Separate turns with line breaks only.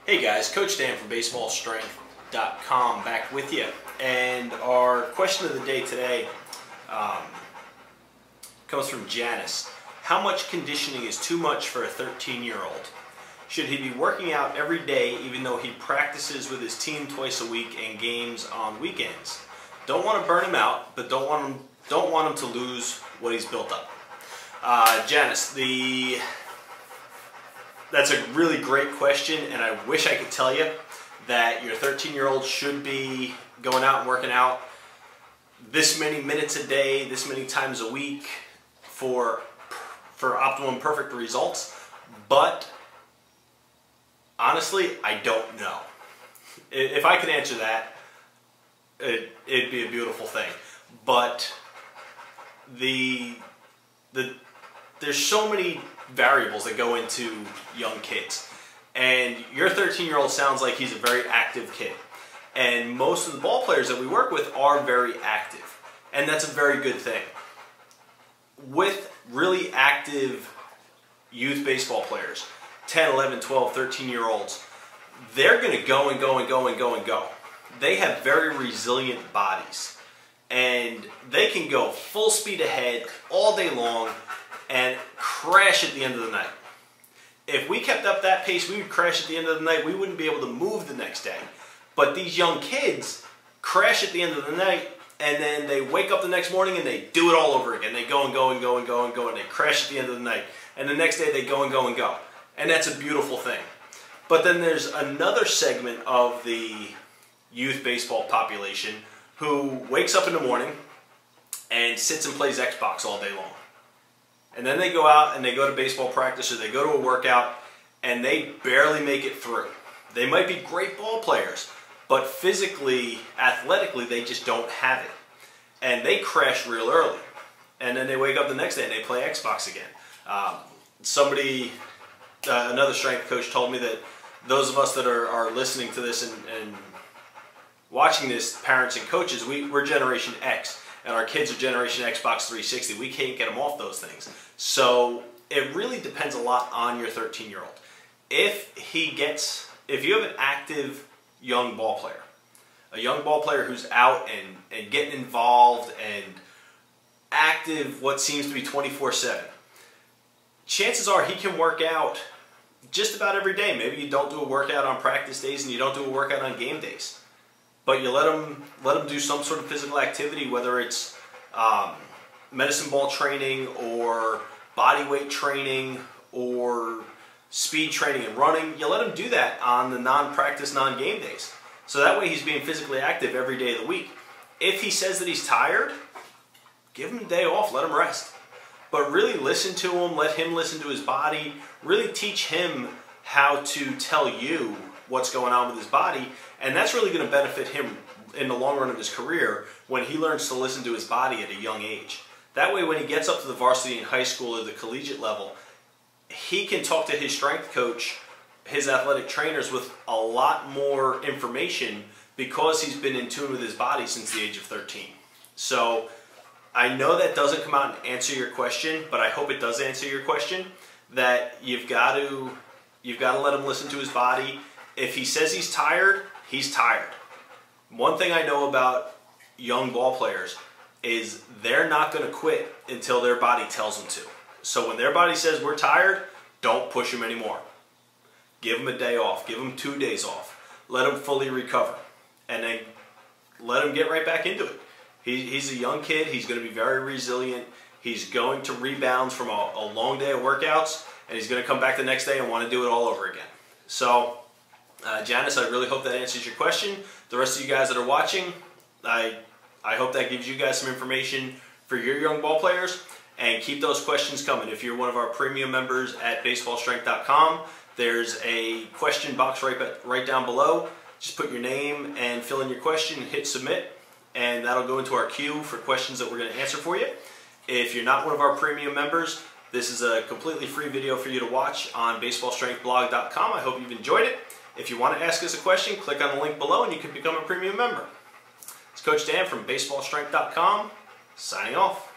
Hey guys, Coach Dan from BaseballStrength.com back with you. And our question of the day today comes from Janice. How much conditioning is too much for a 13-year-old? Should he be working out every day even though he practices with his team twice a week and games on weekends? Don't want to burn him out, but don't want him to lose what he's built up. Janice, that's a really great question, and I wish I could tell you that your 13-year-old should be going out and working out this many minutes a day, this many times a week for optimum perfect results, but honestly, I don't know. If I could answer that, it'd be a beautiful thing. But there's so many variables that go into young kids. And your 13-year-old sounds like he's a very active kid. And most of the ball players that we work with are very active. And that's a very good thing. With really active youth baseball players, 10, 11, 12, 13-year-olds, they're going to go and go and go and go and go. They have very resilient bodies. And they can go full speed ahead all day long and crash at the end of the night. If we kept up that pace, we would crash at the end of the night. We wouldn't be able to move the next day. But these young kids crash at the end of the night, and then they wake up the next morning and they do it all over again. They go and go and go and go and go, and they crash at the end of the night. And the next day they go and go and go. And that's a beautiful thing. But then there's another segment of the youth baseball population who wakes up in the morning and sits and plays Xbox all day long. And then they go out and they go to baseball practice or they go to a workout and they barely make it through. They might be great ball players, but physically, athletically, they just don't have it. And they crash real early. And then they wake up the next day and they play Xbox again. Another strength coach told me that those of us that are listening to this and watching this, parents and coaches, we're Generation X. And our kids are Generation Xbox 360. We can't get them off those things. So it really depends a lot on your 13-year-old. If you have an active young ball player, a young ball player who's out and getting involved and active what seems to be 24/7, chances are he can work out just about every day. Maybe you don't do a workout on practice days and you don't do a workout on game days. But you let them do some sort of physical activity, whether it's medicine ball training or body weight training or speed training and running. You let him do that on the non-practice, non-game days. So that way he's being physically active every day of the week. If he says that he's tired, give him a day off, let him rest. But really listen to him, let him listen to his body, really teach him how to tell you what's going on with his body, and that's really going to benefit him in the long run of his career when he learns to listen to his body at a young age. That way when he gets up to the varsity in high school or the collegiate level, he can talk to his strength coach, his athletic trainers with a lot more information because he's been in tune with his body since the age of 13. So I know that doesn't come out and answer your question, but I hope it does answer your question, that you've got to let him listen to his body. If he says he's tired, he's tired. One thing I know about young ball players is they're not going to quit until their body tells them to. So when their body says we're tired, don't push them anymore. Give them a day off. Give them 2 days off. Let them fully recover. And then let him get right back into it. He's a young kid. He's going to be very resilient. He's going to rebound from a long day of workouts, and he's going to come back the next day and want to do it all over again. So Janice, I really hope that answers your question. The rest of you guys that are watching, I hope that gives you guys some information for your young ball players, and keep those questions coming. If you're one of our premium members at BaseballStrength.com, there's a question box right down below. Just put your name and fill in your question and hit submit, and that'll go into our queue for questions that we're going to answer for you. If you're not one of our premium members, this is a completely free video for you to watch on BaseballStrengthBlog.com. I hope you've enjoyed it. If you want to ask us a question, click on the link below and you can become a premium member. It's Coach Dan from BaseballStrength.com, signing off.